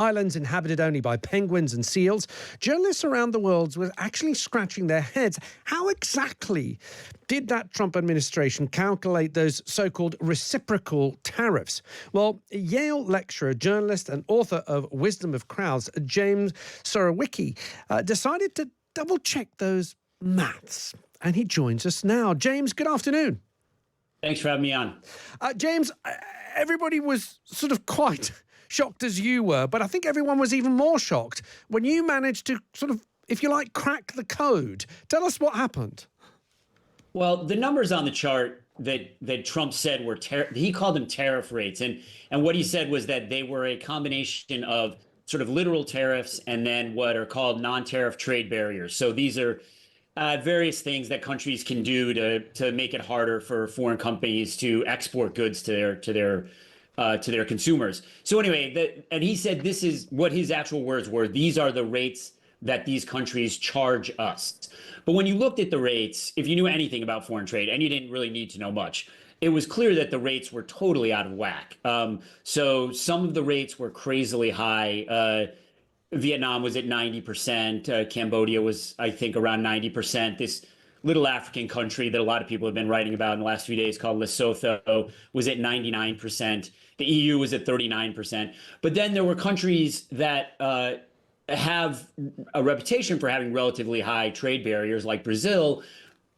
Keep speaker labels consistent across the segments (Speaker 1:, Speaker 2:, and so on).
Speaker 1: islands inhabited only by penguins and seals, journalists around the world were actually scratching their heads. How exactly did that Trump administration calculate those so-called reciprocal tariffs? Well, Yale lecturer, journalist and author of Wisdom of Crowds, James Surowiecki, decided to double-check those maths. And he joins us now. James, good afternoon.
Speaker 2: Thanks for having me on.
Speaker 1: James, everybody was sort of quite shocked as you were, but I think everyone was even more shocked when you managed to sort of, if you like, crack the code. Tell us what happened.
Speaker 2: Well, the numbers on the chart that Trump said were he called them tariff rates, and what he said was that they were a combination of sort of literal tariffs and then what are called non-tariff trade barriers. So these are various things that countries can do to make it harder for foreign companies to export goods to their consumers. So anyway, and he said this is what his actual words were. These are the rates that these countries charge us. But when you looked at the rates, if you knew anything about foreign trade, and you didn't really need to know much, it was clear that the rates were totally out of whack. So some of the rates were crazily high. Vietnam was at 90%. Cambodia was, I think, around 90%. This little African country that a lot of people have been writing about in the last few days called Lesotho was at 99%. The EU was at 39%. But then there were countries that have a reputation for having relatively high trade barriers, like Brazil,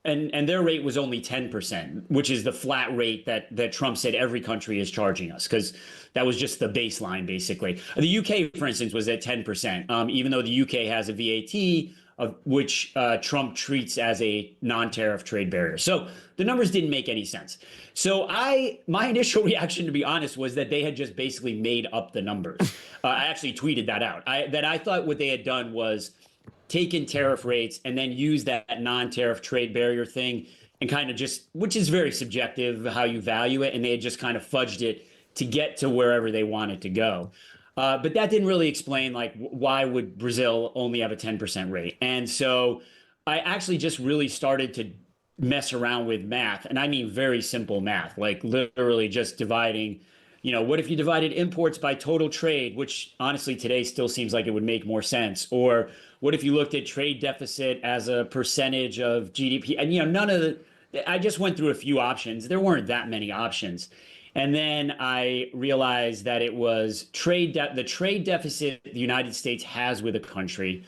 Speaker 2: and their rate was only 10%, which is the flat rate that Trump said every country is charging us, because that was just the baseline, basically. The UK, for instance, was at 10%, even though the UK has a VAT, of which Trump treats as a non-tariff trade barrier. So the numbers didn't make any sense. So my initial reaction, to be honest, was that they had just basically made up the numbers. I actually tweeted that out. I thought what they had done was taken tariff rates and then use that non-tariff trade barrier thing and kind of just, which is very subjective, how you value it, and they had just kind of fudged it to get to wherever they wanted to go. But that didn't really explain, like, why would Brazil only have a 10% rate? And so I actually just really started to mess around with math, and I mean very simple math, like literally just dividing, what if you divided imports by total trade, which honestly today still seems like it would make more sense? Or what if you looked at trade deficit as a percentage of GDP? And, none of I just went through a few options. There weren't that many options. And then I realized that it was the trade deficit the United States has with a country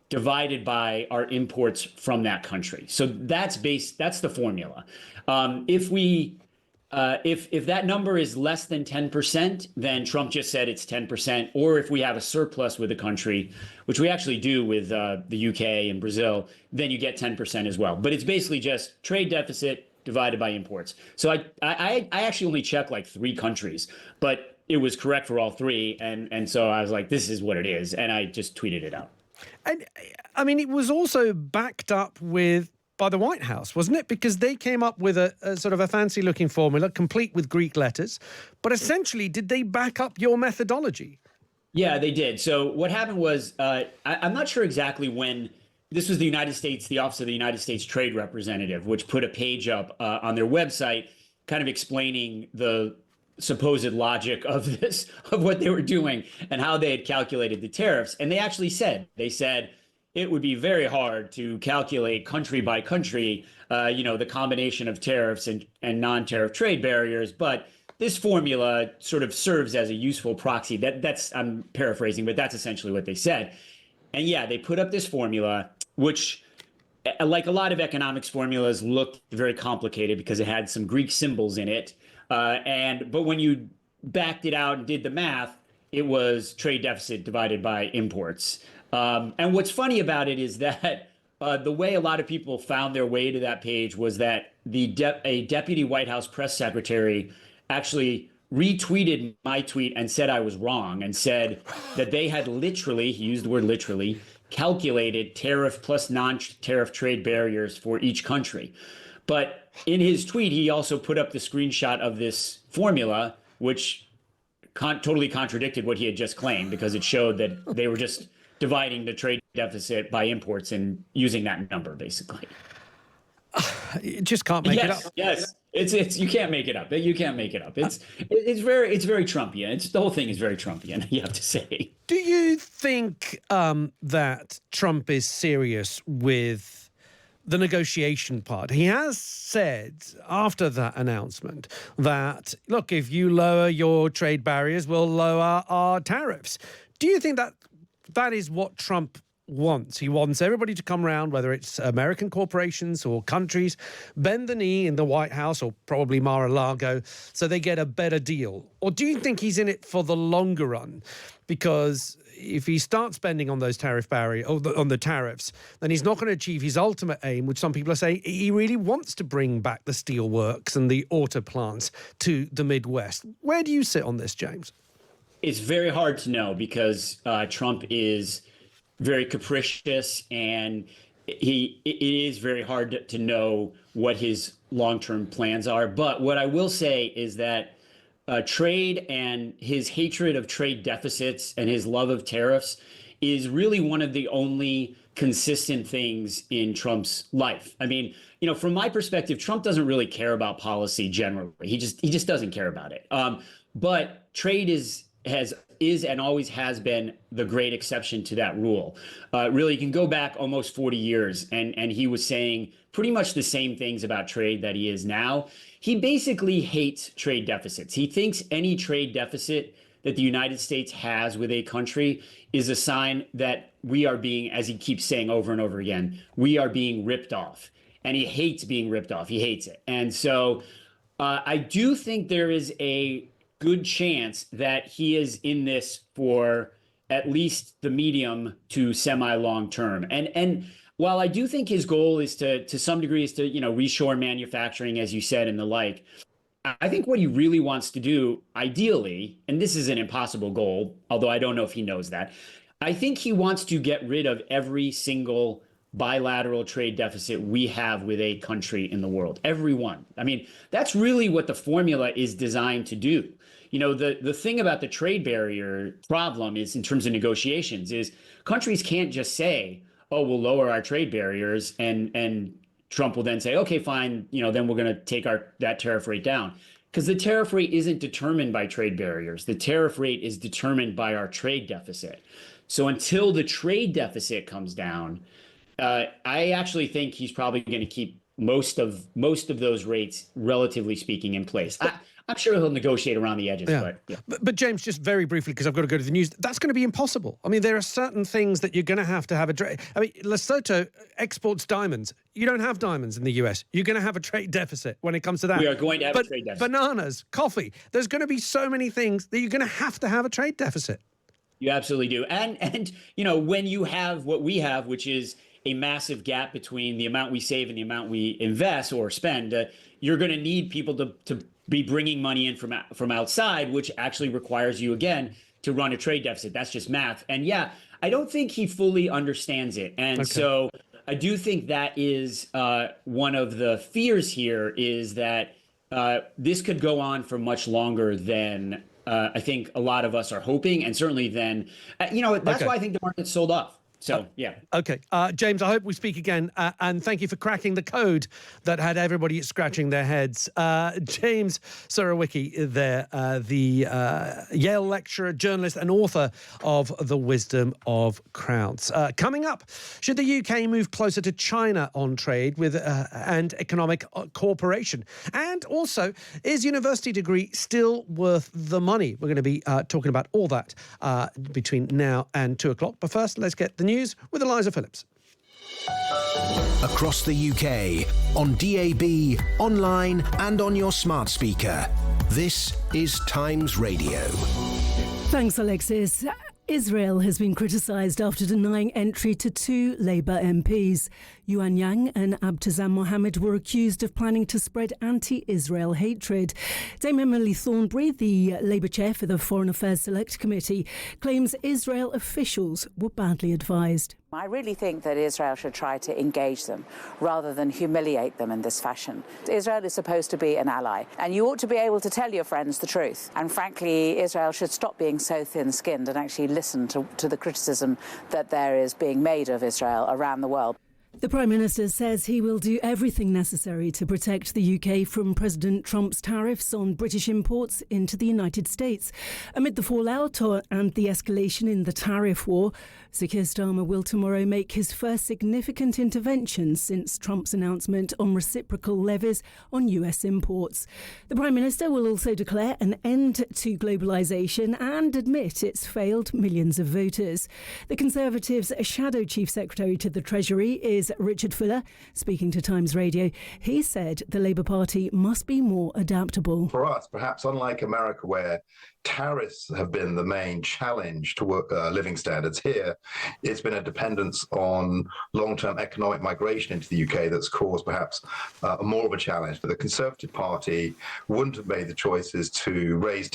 Speaker 2: divided by our imports from that country. So that's the formula. If that number is less than 10%, then Trump just said it's 10%. Or if we have a surplus with a country, which we actually do with the UK and Brazil, then you get 10% as well. But it's basically just trade deficit divided by imports. So I actually only checked like 3 countries, but it was correct for all 3. And so I was like, this is what it is. And I just tweeted it out.
Speaker 1: And I mean, it was also backed up by the White House, wasn't it? Because they came up with a sort of a fancy looking formula, complete with Greek letters. But essentially, did they back up your methodology?
Speaker 2: Yeah, they did. So what happened was, I'm not sure exactly when. This was the Office of the United States Trade Representative, which put a page up on their website kind of explaining the supposed logic of what they were doing and how they had calculated the tariffs. And they actually said it would be very hard to calculate country by country, the combination of tariffs and non-tariff trade barriers. But this formula sort of serves as a useful proxy. I'm paraphrasing, but that's essentially what they said. And yeah, they put up this formula, which, like a lot of economics formulas, looked very complicated because it had some Greek symbols in it. But when you backed it out and did the math, it was trade deficit divided by imports. And what's funny about it is that the way a lot of people found their way to that page was that a deputy White House press secretary actually retweeted my tweet and said I was wrong, and said that they had literally, he used the word literally, calculated tariff plus non-tariff trade barriers for each country. But in his tweet, he also put up the screenshot of this formula, which totally contradicted what he had just claimed, because it showed that they were just dividing the trade deficit by imports and using that number, basically.
Speaker 1: You just can't make it up.
Speaker 2: Yes. It's you can't make it up. You can't make it up. It's very Trumpian. The whole thing is very Trumpian, you have to say.
Speaker 1: Do you think that Trump is serious with the negotiation part? He has said after that announcement that, look, if you lower your trade barriers, we'll lower our tariffs. Do you think that that is what Trump wants? He wants everybody to come round, whether it's American corporations or countries, bend the knee in the White House or probably Mar-a-Lago so they get a better deal? Or do you think he's in it for the longer run? Because if he starts spending on those tariff barriers, on the tariffs, then he's not going to achieve his ultimate aim, which some people are saying he really wants to bring back the steel works and the auto plants to the Midwest. Where do you sit on this, James?
Speaker 2: It's very hard to know because Trump is very capricious, and it is very hard to know what his long-term plans are. But what I will say is that trade and his hatred of trade deficits and his love of tariffs is really one of the only consistent things in Trump's life. I mean, from my perspective, Trump doesn't really care about policy generally. He just doesn't care about it. But trade is and always has been the great exception to that rule. Really, you can go back almost 40 years, and he was saying pretty much the same things about trade that he is now. He basically hates trade deficits. He thinks any trade deficit that the United States has with a country is a sign that we are being, as he keeps saying over and over again, we are being ripped off. And he hates being ripped off. He hates it. And so I do think there is a good chance that he is in this for at least the medium to semi-long term. And while I do think his goal is to some degree is to, reshore manufacturing, as you said, and the like, I think what he really wants to do, ideally, and this is an impossible goal, although I don't know if he knows that, I think he wants to get rid of every single bilateral trade deficit we have with a country in the world. Every one. I mean, that's really what the formula is designed to do. The thing about the trade barrier problem is, in terms of negotiations, is countries can't just say, oh, we'll lower our trade barriers, and Trump will then say, okay, fine, then we're going to take that tariff rate down. Because the tariff rate isn't determined by trade barriers. The tariff rate is determined by our trade deficit. So until the trade deficit comes down, I actually think he's probably going to keep most of those rates, relatively speaking, in place. I'm sure he'll negotiate around the edges.
Speaker 1: Yeah. But James, just very briefly, because I've got to go to the news, that's going to be impossible. I mean, there are certain things that you're going to have I mean, Lesotho exports diamonds. You don't have diamonds in the US. You're going to have a trade deficit when it comes to that.
Speaker 2: We are going to have a trade deficit.
Speaker 1: Bananas, coffee. There's going to be so many things that you're going to have a trade deficit.
Speaker 2: You absolutely do. And when you have what we have, which is a massive gap between the amount we save and the amount we invest or spend, you're going to need people to be bringing money in from outside, which actually requires you, again, to run a trade deficit. That's just math. And yeah, I don't think he fully understands it. And so I do think that is one of the fears here, is that this could go on for much longer than I think a lot of us are hoping. And certainly then, that's why I think the market's sold off. So, yeah. Okay.
Speaker 1: James, I hope we speak again. And thank you for cracking the code that had everybody scratching their heads. James Surowiecki there, the Yale lecturer, journalist and author of The Wisdom of Crowds. Coming up, should the UK move closer to China on trade with and economic cooperation? And also, is university degree still worth the money? We're going to be talking about all that between now and 2 o'clock. But first, let's get the news with Eliza Phillips.
Speaker 3: Across the UK, on DAB, online and on your smart speaker. This is Times Radio.
Speaker 4: Thanks, Alexis. Israel has been criticised after denying entry to 2 Labour MPs. Yuan Yang and Abtazam Mohammed were accused of planning to spread anti-Israel hatred. Dame Emily Thornbury, the Labour chair for the Foreign Affairs Select Committee, claims Israel officials were badly advised.
Speaker 5: I really think that Israel should try to engage them rather than humiliate them in this fashion. Israel is supposed to be an ally, and you ought to be able to tell your friends the truth. And frankly, Israel should stop being so thin-skinned and actually listen to the criticism that there is being made of Israel around the world.
Speaker 4: The Prime Minister says he will do everything necessary to protect the UK from President Trump's tariffs on British imports into the United States. Amid the fallout and the escalation in the tariff war, Sir Keir Starmer will tomorrow make his first significant intervention since Trump's announcement on reciprocal levies on US imports. The Prime Minister will also declare an end to globalisation and admit it's failed millions of voters. The Conservatives' Shadow Chief Secretary to the Treasury is Richard Fuller. Speaking to Times Radio, he said the Labour Party must be more adaptable.
Speaker 6: For us, perhaps unlike America, where tariffs have been the main challenge to living standards, here it's been a dependence on long-term economic migration into the UK that's caused perhaps more of a challenge. But the Conservative Party wouldn't have made the choices to raise